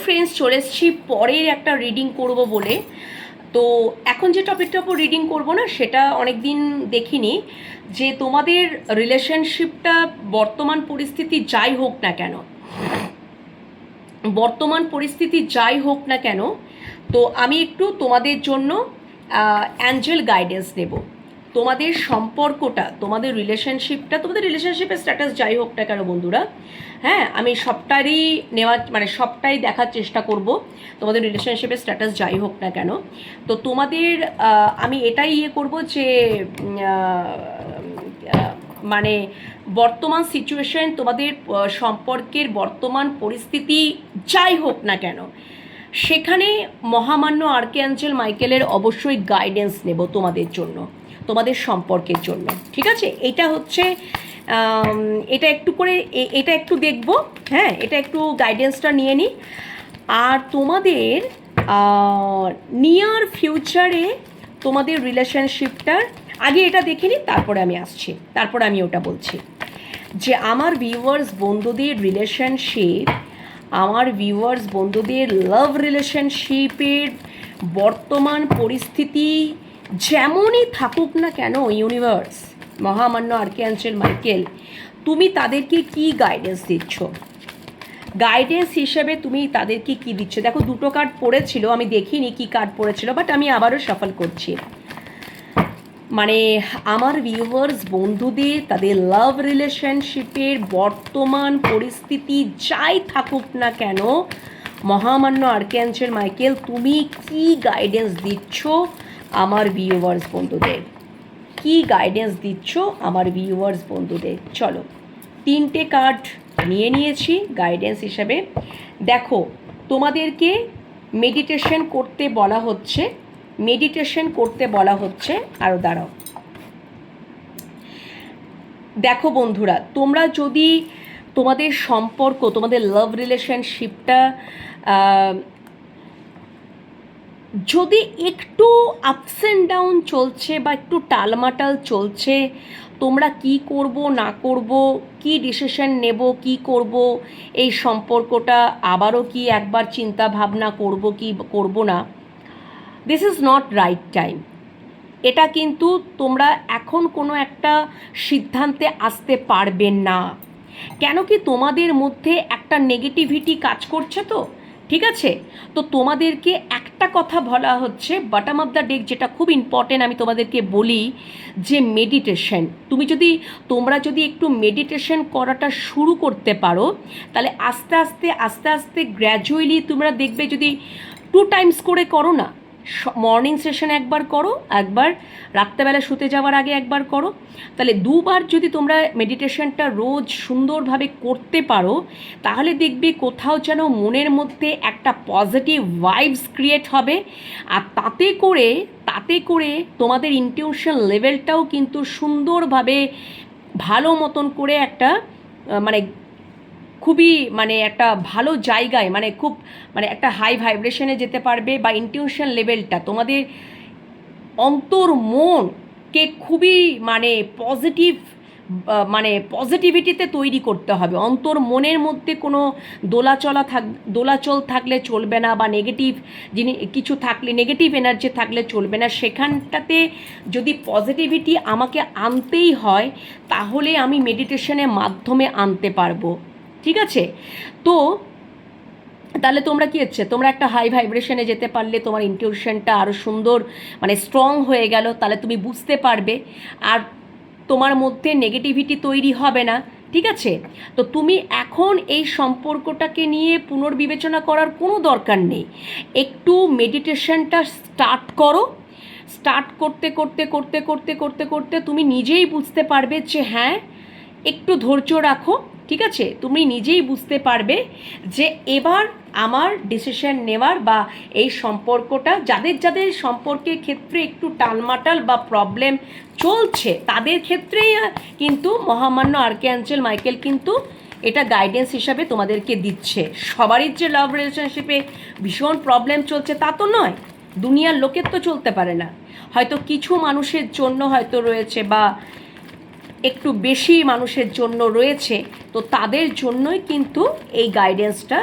Friends, চলে এসেছি পরের একটা রিডিং করব বলে। তো এখন যে টপিকটার উপর রিডিং করব না, সেটা অনেক দিন দেখিনি। যে তোমাদের রিলেশনশিপটা বর্তমান পরিস্থিতি যাই হোক না কেন, তো আমি একটু তোমাদের জন্য অ্যাঞ্জেল গাইডেন্স নেব। তোমাদের সম্পর্কটা, তোমাদের রিলেশনশিপের স্ট্যাটাস যাই হোক না কেন বন্ধুরা, হ্যাঁ, আমি সবটাই দেখার চেষ্টা করব। তোমাদের রিলেশনশিপের স্ট্যাটাস যাই হোক না কেন, তো তোমাদের আমি এটাই করব যে মানে বর্তমান সিচুয়েশন, তোমাদের সম্পর্কের বর্তমান পরিস্থিতি যাই হোক না কেন, সেখানে মহামান্য আর্কঅ্যাঞ্জেল মাইকেলের অবশ্যই গাইডেন্স নেব তোমাদের জন্য, তোমাদের সম্পর্কের জন্য। ঠিক আছে, এটা হচ্ছে এটা একটু দেখব। হ্যাঁ, এটা একটু গাইডেন্সটা নিয়ে নিই। আর তোমাদের নিয়ার ফিউচারে তোমাদের রিলেশনশিপটার আগে এটা দেখে নিই, তারপরে আমি আসছি, তারপরে আমি ওটা বলছি যে আমার ভিউয়ার্স বন্ধুদের লাভ রিলেশনশিপের বর্তমান পরিস্থিতি যেমনই থাকুক না কেন, ইউনিভার্স, মহামান্য আর্কঅ্যাঞ্জেল মাইকেল, তুমি তাদেরকে কি গাইডেন্স দিচ্ছ? গাইডেন্স হিসেবে তুমি তাদেরকে কি দিচ্ছ? দেখো, দুটো কার্ড পড়েছিল, আমি দেখিনি কি কার্ড পড়েছিল, বাট আমি আবারও সফল করছি। মানে আমার ভিউয়ার্স বন্ধুদের তাদের লাভ রিলেশনশিপের বর্তমান পরিস্থিতি যাই থাকুক না কেন, মহামান্য আর্কঅ্যাঞ্জেল মাইকেল, তুমি কি গাইডেন্স দিচ্ছ আমার ভিউয়ার্স বন্ধুদের? কি গাইডেন্স দিচ্ছ আমার ভিউয়ার্স বন্ধুদের? চলো, 3টে কার্ড নিয়ে নিয়েছি গাইডেন্স হিসেবে। দেখো, তোমাদেরকে মেডিটেশন করতে বলা হচ্ছে। আরও দাঁড়াও, দেখো বন্ধুরা, তোমরা যদি তোমাদের সম্পর্ক, তোমাদের লাভ রিলেশনশিপটা যদি একটু আপস অ্যান্ড ডাউন চলছে বা একটু টালমাটাল চলছে, তোমরা কি করব না করব, কি ডিসিশন নেব, কি করব, এই সম্পর্কটা আবারও কি একবার চিন্তা ভাবনা করব কি করব না, this is not right time. এটা কিন্তু তোমরা এখন কোনো একটা সিদ্ধান্তে আসতে পারবে না। কেন কি, তোমাদের মধ্যে একটা নেগেটিভিটি কাজ করছে। তো ঠিক আছে, তো তোমাদেরকে একটা কথা বলা হচ্ছে বটম অফ দ্য ডেক, যেটা খুব ইম্পর্টেন্ট, আমি তোমাদেরকে বলি যে মেডিটেশন, তোমরা যদি একটু মেডিটেশন করাটা শুরু করতে পারো, তাহলে আস্তে আস্তে গ্র্যাজুয়ালি তোমরা দেখবে, যদি 2 টাইমস করে করো না, মর্নিং সেশন একবার করো, একবার রাত্রেবেলা শুতে যাওয়ার আগে একবার করো, তাহলে 2বার যদি তোমরা মেডিটেশনটা রোজ সুন্দরভাবে করতে পারো, তাহলে দেখবে কোথাও যেন মনের মধ্যে একটা পজিটিভ ভাইবস ক্রিয়েট হবে। আর তাতে করে তোমাদের ইনটিউশন লেভেলটাও কিন্তু সুন্দরভাবে ভালো মতন করে একটা মানে খুবই একটা ভালো জায়গায়, খুব একটা হাই ভাইব্রেশনে যেতে পারবে, বা ইনটিউশন লেভেলটা তোমাদের অন্তর মনকে খুবই পজিটিভ পজিটিভিটিতে তৈরি করতে হবে। অন্তর মনের মধ্যে কোনো দোলাচল থাকলে চলবে না, বা নেগেটিভ কিছু থাকলে, নেগেটিভ এনার্জি থাকলে চলবে না। সেখানটাতে যদি পজিটিভিটি আমাকে আনতেই হয়, তাহলে আমি মেডিটেশনের মাধ্যমে আনতে পারবো। ঠিক আছে, তো তাহলে তোমরা কী হচ্ছে, তোমরা একটা হাই ভাইব্রেশনে যেতে পারলে তোমার ইনটিউশনটা আরও সুন্দর স্ট্রং হয়ে গেল, তাহলে তুমি বুঝতে পারবে, আর তোমার মধ্যে নেগেটিভিটি তৈরি হবে না। ঠিক আছে, তো তুমি এখন এই সম্পর্কটাকে নিয়ে পুনর্বিবেচনা করার কোনো দরকার নেই। একটু মেডিটেশনটা স্টার্ট করো। স্টার্ট করতে তুমি নিজেই বুঝতে পারবে যে হ্যাঁ, একটু ধৈর্য রাখো। ঠিক আছে, তুমি নিজেই বুঝতে পারবে যে এবার আমার ডিসিশন নেওয়ার, বা এই সম্পর্কটা যাদের সম্পর্কের ক্ষেত্রে একটু টালমাটাল বা প্রবলেম চলছে, তাদের ক্ষেত্রেই কিন্তু মহামান্য আর্কঅ্যাঞ্জেল মাইকেল কিন্তু এটা গাইডেন্স হিসাবে তোমাদেরকে দিচ্ছে। সবারই যে লাভ রিলেশনশিপে ভীষণ প্রবলেম চলছে তা তো নয়, দুনিয়ার লোকের তো চলতে পারে না, হয়তো কিছু মানুষের জন্য হয়তো রয়েছে, বা একটু বেশি মানুষের জন্য রয়েছে, তো তাদের জন্যই কিন্তু এই গাইডেন্সটা।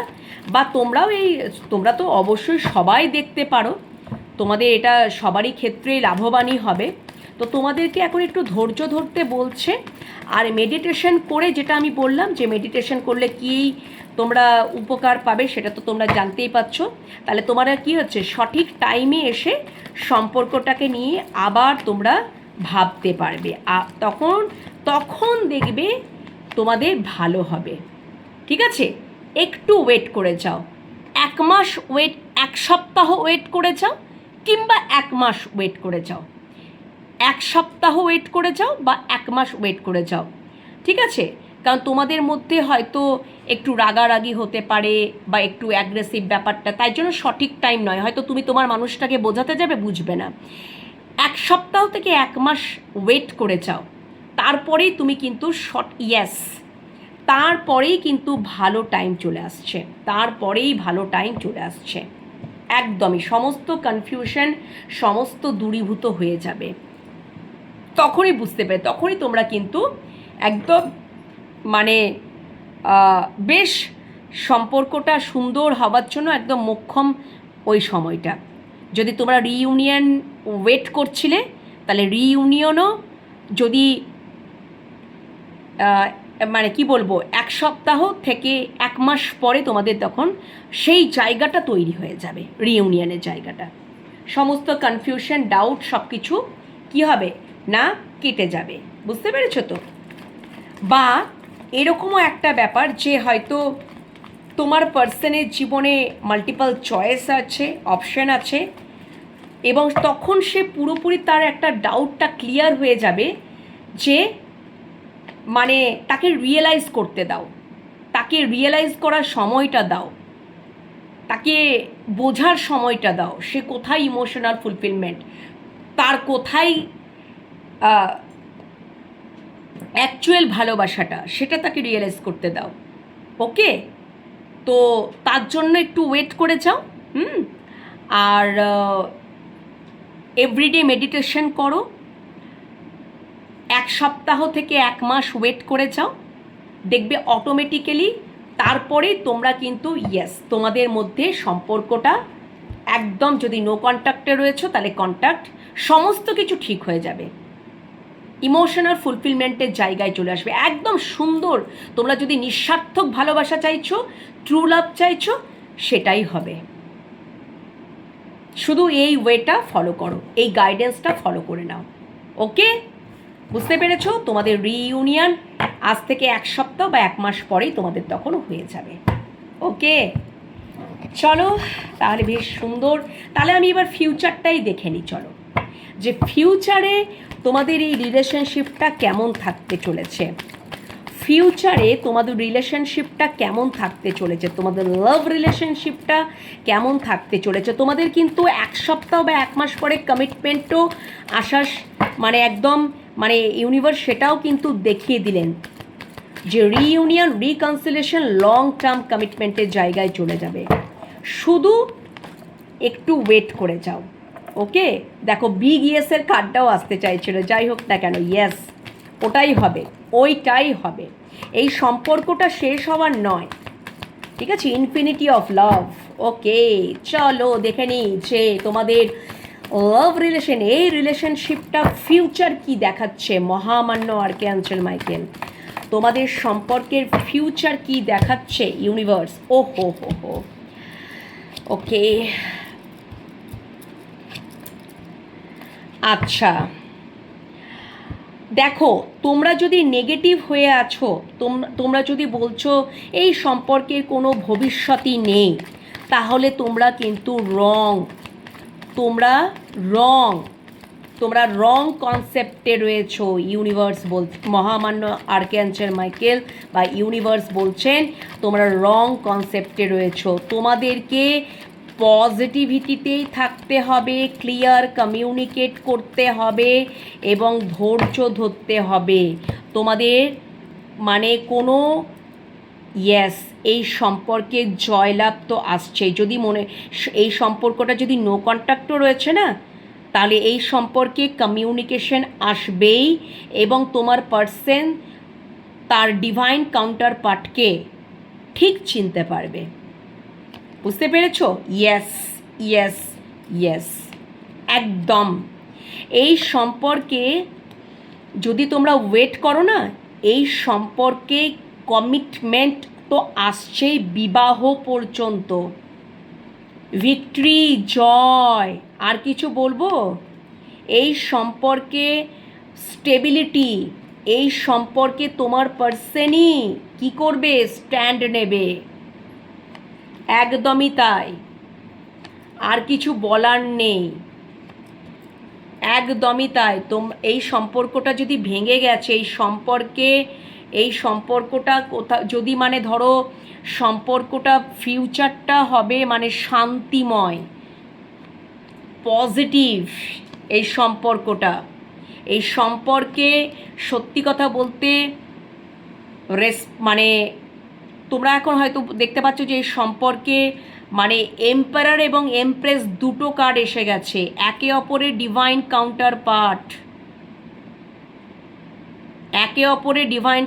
বা তোমরা তো অবশ্যই সবাই দেখতে পারো, তোমাদের এটা সবারই ক্ষেত্রেই লাভবানই হবে। তো তোমাদেরকে এখন একটু ধৈর্য ধরতে বলছে। আর মেডিটেশন করে, যেটা আমি বললাম যে মেডিটেশন করলে কী তোমরা উপকার পাবে সেটা তো তোমরা জানতেই পারছো। তাহলে তোমার কি হচ্ছে, সঠিক টাইমে এসে সম্পর্কটাকে নিয়ে আবার তোমরা ভাবতে পারবে। তখন দেখবে তোমাদের ভালো হবে। ঠিক আছে, একটু ওয়েট করে যাও, 1 মাস ওয়েট, 1 সপ্তাহ ওয়েট করে যাও, কিংবা 1 মাস ওয়েট করে যাও। 1 সপ্তাহ ওয়েট করে যাও বা 1 মাস ওয়েট করে যাও, ঠিক আছে? কারণ তোমাদের মধ্যে হয়তো একটু রাগারাগি হতে পারে বা একটু অ্যাগ্রেসিভ ব্যাপারটা, তাই জন্য সঠিক টাইম নয়। হয়তো তুমি তোমার মানুষটাকে বোঝাতে যাবে, বুঝবে না। 1 সপ্তাহ থেকে 1 মাস ওয়েট করে যাও, তারপরেই তুমি কিন্তু তারপরেই কিন্তু ভালো টাইম চলে আসছে, একদমই সমস্ত কনফিউশন সমস্ত দূরীভূত হয়ে যাবে। তখনই বুঝতে পারে, তখনই তোমরা কিন্তু একদম মানে বেশ সম্পর্কটা সুন্দর হওয়ার জন্য একদম মোক্ষম ওই সময়টা। যদি তোমরা রিইউনিয়ন ওয়েট করছিলে, তাহলে রিইউনিয়নও যদি মানে কি বলবো, 1 সপ্তাহ থেকে 1 মাস পরে তোমাদের তখন সেই জায়গাটা তৈরি হয়ে যাবে, রিইউনিয়নের জায়গাটা। সমস্ত কনফিউশন, ডাউট সব কিছু কী হবে না, কেটে যাবে। বুঝতে পেরেছো তো? বা এরকমও একটা ব্যাপার যে হয়তো তোমার পার্সনের জীবনে মাল্টিপল চয়েস আছে, অপশন আছে, এবং তখন সে পুরোপুরি তার একটা ডাউটটা ক্লিয়ার হয়ে যাবে যে মানে তাকে রিয়েলাইজ করতে দাও, তাকে রিয়েলাইজ করার সময়টা দাও, তাকে বোঝার সময়টা দাও, সে কোথায় ইমোশনাল ফুলফিলমেন্ট, তার কোথায় অ্যাকচুয়াল ভালোবাসাটা, সেটা তাকে রিয়েলাইজ করতে দাও। ওকে, তো তার জন্য একটু ওয়েট করে যাও। আর এভরিডে মেডিটেশন করো, 1 সপ্তাহ থেকে 1 মাস ওয়েট করে যাও, দেখবে অটোমেটিক্যালি তারপরে তোমরা কিন্তু তোমাদের মধ্যে সম্পর্কটা একদম, যদি নো কন্ট্যাক্টে রয়েছো তাহলে কন্ট্যাক্ট, সমস্ত কিছু ঠিক হয়ে যাবে, ইমোশনাল ফুলফিলমেন্টের জায়গায় চলে আসবে, একদম সুন্দর। তোমরা যদি নিঃস্বার্থক ভালোবাসা চাইছো, ট্রু লাভ চাইছো, সেটাই হবে। শুধু এই ওয়েটা ফলো করো, এই গাইডেন্সটা ফলো করে নাও। ওকে, বুঝতে পেরেছো? তোমাদের রিইউনিয়ন আজ থেকে 1 সপ্তাহ বা 1 মাস পরেই তোমাদের তখন হয়ে যাবে। ওকে, চলো তাহলে, বেশ সুন্দর। তাহলে আমি এবার ফিউচারটাই দেখে নিই। চলো, যে ফিউচারে তোমাদের এই রিলেশনশিপটা কেমন থাকতে চলেছে, ফিউচারে তোমাদের রিলেশনশিপটা কেমন থাকতে চলেছে, তোমাদের লাভ রিলেশনশিপটা কেমন থাকতে চলেছে। তোমাদের কিন্তু 1 সপ্তাহ বা 1 মাস পরে কমিটমেন্টও আসার মানে একদম মানে ইউনিভার্স সেটাও কিন্তু দেখিয়ে দিলেন যে রিইউনিয়ন, রিকনসিলিয়েশন, লং টার্ম কমিটমেন্টের জায়গায় চলে যাবে। শুধু একটু ওয়েট করে যাও। ওকে, দেখো বিগ ইয়েসের কার্ডটাও আসতে চাইছিল, যাই হোক না কেন, ইয়েস ওটাই হবে, ওইটাই হবে। এই সম্পর্কটা শেষ হওয়ার নয়, ঠিক আছে? Infinity of love. ওকে, চলো দেখে নিই যে তোমাদের লাভ রিলেশন, এই রিলেশনশিপটা ফিউচার কি দেখাচ্ছে। মহামান্য আর্কঅ্যাঞ্জেল মাইকেল, তোমাদের সম্পর্কের ফিউচার কি দেখাচ্ছে ইউনিভার্স। ও হো হো হো, ওকে, আচ্ছা দেখো, তোমরা যদি নেগেটিভ হয়ে আছো, তোমরা যদি বলছো এই সম্পর্কের কোনো ভবিষ্যৎই নেই, তাহলে তোমরা কিন্তু তোমরা রং কনসেপ্টে রয়েছো। ইউনিভার্স মহামান্য আর্কঅ্যাঞ্জেল মাইকেল বা ইউনিভার্স বলছেন তোমরা রং কনসেপ্টে রয়েছো। তোমাদেরকে পজিটিভিটিতেই থাকতে হবে, ক্লিয়ার কমিউনিকেট করতে হবে এবং ধৈর্য ধরতে হবে। তোমাদের মানে কোনো এই সম্পর্কে জয়লাভ তো আসছেই। যদি এই সম্পর্কটা যদি নো কন্ট্যাক্টও রয়েছে না, তাহলে এই সম্পর্কে কমিউনিকেশন আসবেই এবং তোমার পার্সন তার ডিভাইন কাউন্টার পার্টকে ঠিক চিনতে পারবে। বুঝতে পেরেছো? ইয়েস, ইয়েস, ইয়েস, একদম। এই সম্পর্কে যদি তোমরা ওয়েট করো না, এই সম্পর্কে কমিটমেন্ট তো আসছেই বিবাহ পর্যন্ত, ভিক্টরি, জয়। আর কিছু বলবো? এই সম্পর্কে স্টেবিলিটি, এই সম্পর্কে তোমার পার্সনই কি করবে? স্ট্যান্ড নেবে। একদমই তাই, আর কিছু বলার নেই। একদমই তাই। এই সম্পর্কটা যদি ভেঙে গেছে, এই সম্পর্কটা যদি মানে ধরো সম্পর্কটা ফিউচারটা হবে মানে শান্তিময়, পজিটিভ। এই সম্পর্কে সত্যি কথা বলতে মানে তোমরা এখন হয়তো দেখতে পাচ্ছ যে এই সম্পর্কে মানে এম্পারার এবং এমপ্রেস দুটো কার্ড এসে গেছে, একে অপরের ডিভাইন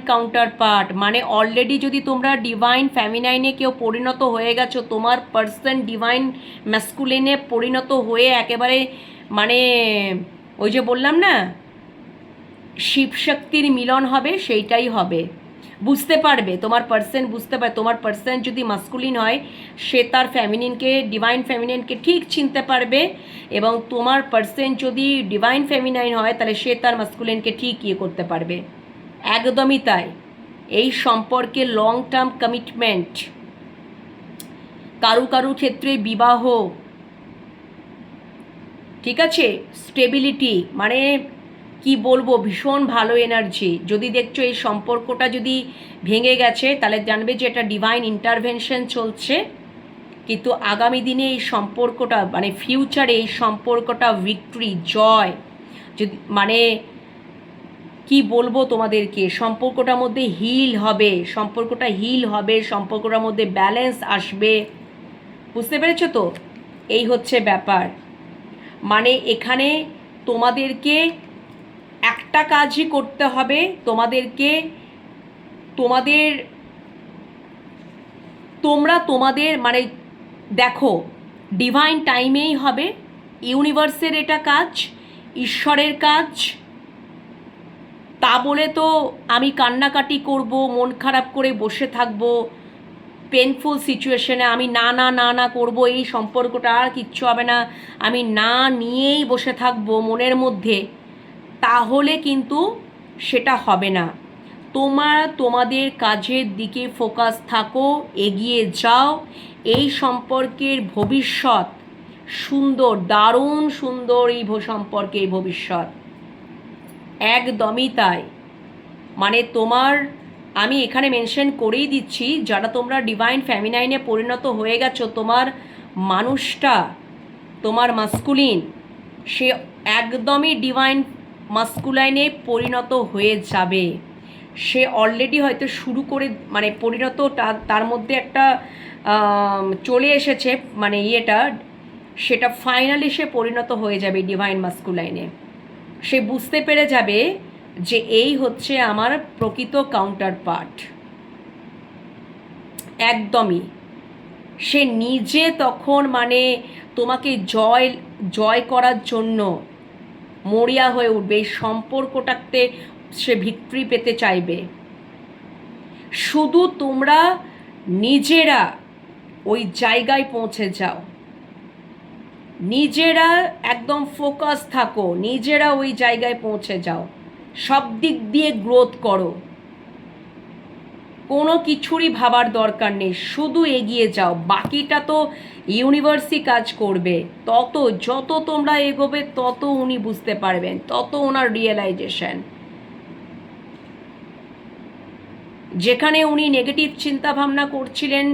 কাউন্টার পার্ট, মানে অলরেডি যদি তোমরা ডিভাইন ফ্যামিনাইনে কেউ পরিণত হয়ে গেছো, তোমার পার্সন ডিভাইন ম্যাসকুলিনে পরিণত হয়ে একেবারে মানে ওই যে বললাম না শিবশক্তির মিলন হবে, সেইটাই হবে। বুঝতে পারবে তোমার পার্সন, তোমার পার্সন যদি মাস্কুলিন হয় সে তার ফ্যামিনিনকে, ডিভাইন ফ্যামিনাইনকে ঠিক চিনতে পারবে, এবং তোমার পার্সন যদি ডিভাইন ফ্যামিনাইন হয় তাহলে সে তার মাস্কুলিনকে ঠিক করতে পারবে। একদমই তাই। এই সম্পর্কে লং টার্ম কমিটমেন্ট, কারু ক্ষেত্রে বিবাহ, ঠিক আছে, স্টেবিলিটি, মানে কি বলবো, ভীষণ ভালো এনার্জি। যদি দেখছো এই সম্পর্কটা যদি ভেঙে গেছে তাহলে জানবে যে এটা ডিভাইন ইন্টারভেনশন চলছে, কিন্তু আগামী দিনে এই সম্পর্কটা মানে ফিউচারে এই সম্পর্কটা ভিক্টরি, জয়, যদি মানে কি বলবো তোমাদেরকে, সম্পর্কটার মধ্যে হিল হবে, সম্পর্কটার মধ্যে ব্যালেন্স আসবে। বুঝতে পেরেছো তো? এই হচ্ছে ব্যাপার। মানে এখানে তোমাদেরকে একটা কাজই করতে হবে, তোমাদের মানে দেখো ডিভাইন টাইমেই হবে, ইউনিভার্সের এটা কাজ, ঈশ্বরের কাজ। তা বলে তো আমি কান্নাকাটি করব, মন খারাপ করে বসে থাকবো, পেনফুল সিচুয়েশনে আমি না করব, এই সম্পর্কটা আর কিচ্ছু হবে না, আমি না নিয়েই বসে থাকবো মনের মধ্যে, তাহলে কিন্তু সেটা হবে না। তোমাদের কাজের দিকে ফোকাস থাকো, এগিয়ে যাও। এই সম্পর্কের ভবিষ্যৎ সুন্দর, দারুণ সুন্দর এই সম্পর্কের ভবিষ্যৎ। একদমই তাই। মানে আমি এখানে মেনশন করেই দিচ্ছি, যারা তোমরা ডিভাইন ফ্যামিনাইনে পরিণত হয়ে গেছো, তোমার মানুষটা, তোমার মাস্কুলিন, সে একদমই ডিভাইন মাস্কুলাইনে পরিণত হয়ে যাবে। সে অলরেডি হয়তো শুরু করে মানে পরিণত, তার মধ্যে একটা চলে এসেছে মানে সেটা ফাইনালি সে পরিণত হয়ে যাবে ডিভাইন মাস্কুলাইনে। সে বুঝতে পেরে যাবে যে এই হচ্ছে আমার প্রকৃত কাউন্টার পার্ট। একদমই। সে নিজে তখন মানে তোমাকে জয় করার জন্য মরিয়া হয়ে উঠবে, এই সম্পর্কটাতে সে ভিক্টরি পেতে চাইবে। শুধু তোমরা নিজেরা ওই জায়গায় পৌঁছে যাও, নিজেরা একদম ফোকাস থাকো, নিজেরা ওই জায়গায় পৌঁছে যাও, সব দিক দিয়ে গ্রোথ করো, কোনো কিছুরই ভাবার দরকার নেই, শুধু এগিয়ে যাও। বাকিটা তো ইউনিভার্সই কাজ করবে। যত তোমরা এগোবে তত উনি বুঝতে পারবেন, তত ওনার রিয়েলাইজেশন। যেখানে উনি নেগেটিভ চিন্তাভাবনা করছিলেন,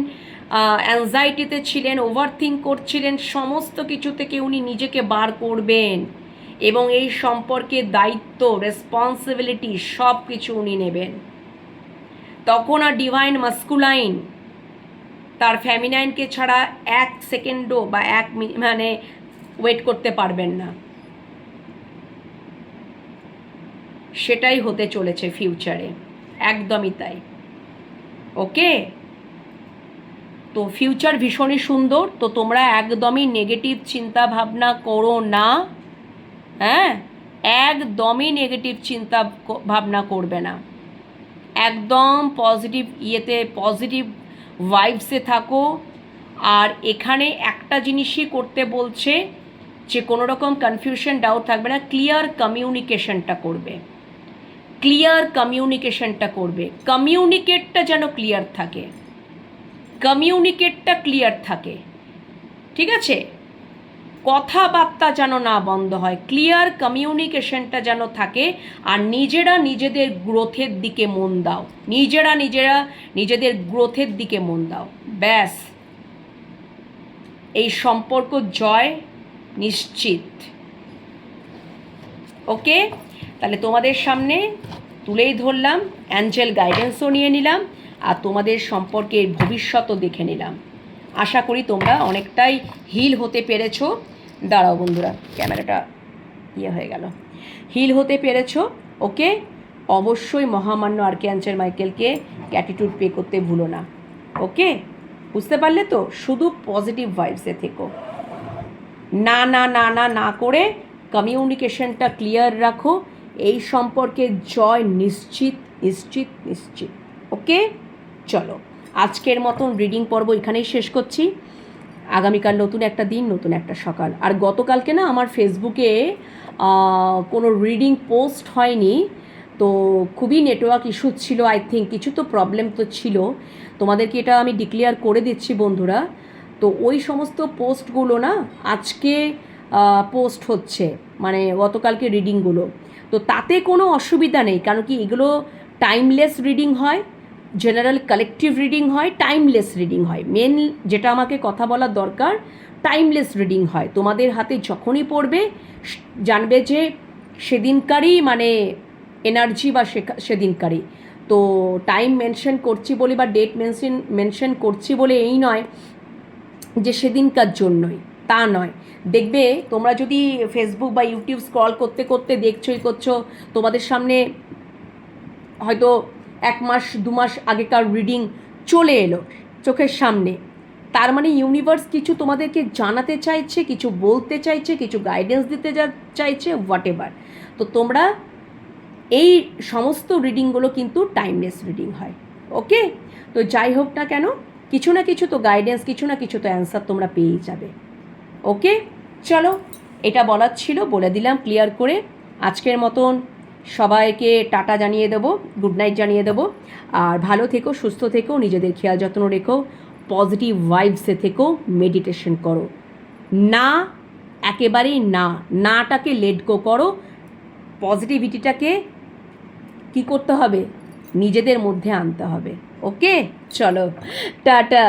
অ্যাংজাইটিতে ছিলেন, ওভারথিঙ্ক করছিলেন, সমস্ত কিছু থেকে উনি নিজেকে বার করবেন এবং এই সম্পর্কে দায়িত্ব, রেসপন্সিবিলিটি সব কিছু উনি নেবেন। তখন আর ডিভাইন মাস্কুলাইন তার ফ্যামিনাইনকে ছাড়া এক সেকেন্ডও বা এক মানে ওয়েট করতে পারবেন না। সেটাই হতে চলেছে ফিউচারে, একদমই তাই। ওকে, তো ফিউচার ভীষণই সুন্দর, তো তোমরা একদমই নেগেটিভ চিন্তা ভাবনা করো না। হ্যাঁ, একদমই নেগেটিভ চিন্তা ভাবনা করবে না, একদম পজিটিভ ইয়েতে, পজিটিভ ভাইবসে থাকো। আর এখানে একটা জিনিসই করতে বলছে যে কোনো রকম কনফিউশন ডাউট থাকবে না, ক্লিয়ার কমিউনিকেশনটা করবে, ক্লিয়ার কমিউনিকেশনটা করবে, কমিউনিকেটটা যেন ক্লিয়ার থাকে, কমিউনিকেটটা ক্লিয়ার থাকে, ঠিক আছে? কথাবার্তা যেন না বন্ধ হয়, ক্লিয়ার কমিউনিকেশনটা যেন থাকে। আর নিজেরা নিজেদের গ্রোথের দিকে মন দাও, নিজেরা নিজেদের গ্রোথের দিকে মন দাও, ব্যাস। এই সম্পর্ক জয় নিশ্চিত। ওকে, তাহলে তোমাদের সামনে তুলেই ধরলাম, অ্যাঞ্জেল গাইডেন্সও নিয়ে নিলাম, আর তোমাদের সম্পর্কের ভবিষ্যৎও দেখে নিলাম। আশা করি তোমরা অনেকটাই হিল হতে পেরেছো। দাঁড়াও বন্ধুরা, ক্যামেরাটা হয়ে গেল, হিল হতে পেরেছো। ওকে, অবশ্যই মহামান্য আর্কঅ্যাঞ্জেল মাইকেলকে গ্র্যাটিটিউড পে করতে ভুলো না। ওকে, বুঝতে পারলে তো? শুধু পজিটিভ ভাইবসে থেকো, না না না না না করে কমিউনিকেশনটা ক্লিয়ার রাখো। এই সম্পর্কে জয় নিশ্চিত নিশ্চিত নিশ্চিত। ওকে, চলো আজকের মতন রিডিং পর্ব এখানেই শেষ করছি। আগামীকাল নতুন একটা দিন, নতুন একটা সকাল। আর গতকালকে না আমার ফেসবুকে কোনো রিডিং পোস্ট হয়নি, তো খুবই নেটওয়ার্ক ইস্যু ছিল, আই থিঙ্ক কিছু তো প্রবলেম তো ছিল। তোমাদেরকে এটা আমি ডিক্লেয়ার করে দিচ্ছি বন্ধুরা। তো ওই সমস্ত পোস্টগুলো না আজকে পোস্ট হচ্ছে, মানে গতকালকে রিডিংগুলো। তো তাতে কোনো অসুবিধা নেই, কারণ কি এগুলো টাইমলেস রিডিং হয়, জেনারেল কালেকটিভ রিডিং হয়, টাইমলেস রিডিং হয়। মেন যেটা আমাকে কথা বলার দরকার, টাইমলেস রিডিং হয়। তোমাদের হাতে যখনই পড়বে জানবে যে সেদিনকারই মানে এনার্জি বা সেদিনকারই। তো টাইম মেনশন করছি বলে বা ডেট মেনশন করছি বলে এই নয় যে সেদিনকার জন্যই, তা নয়। দেখবে তোমরা যদি ফেসবুক বা ইউটিউব স্ক্রল করতে করতে দেখছোই করছো, তোমাদের সামনে হয়তো 1 মাস 2 মাস আগেকার রিডিং চলে এলো চোখের সামনে, তার মানে ইউনিভার্স কিছু তোমাদেরকে জানাতে চাইছে, কিছু বলতে চাইছে, কিছু গাইডেন্স দিতে চাইছে, হোয়াট এভার। তো তোমরা এই সমস্ত রিডিংগুলো কিন্তু টাইমলেস রিডিং হয়। ওকে, তো যাই হোক না কেন, কিছু না কিছু তো গাইডেন্স, কিছু না কিছু তো অ্যান্সার তোমরা পেয়েই যাবে। ওকে, চলো এটা বলার ছিল, বলে দিলাম ক্লিয়ার করে। আজকের মতন সবাইকে টাটা জানিয়ে দেবো, গুড নাইট জানিয়ে দেবো। আর ভালো থেকো, সুস্থ থেকো, নিজেদের খেয়াল যত্ন রেখো, পজিটিভ ভাইবসে থেকো, মেডিটেশন করো। না, একেবারেই না, নাটাকে লেট গো করো, পজিটিভিটিটাকে কী করতে হবে, নিজেদের মধ্যে আনতে হবে। ওকে, চলো টাটা।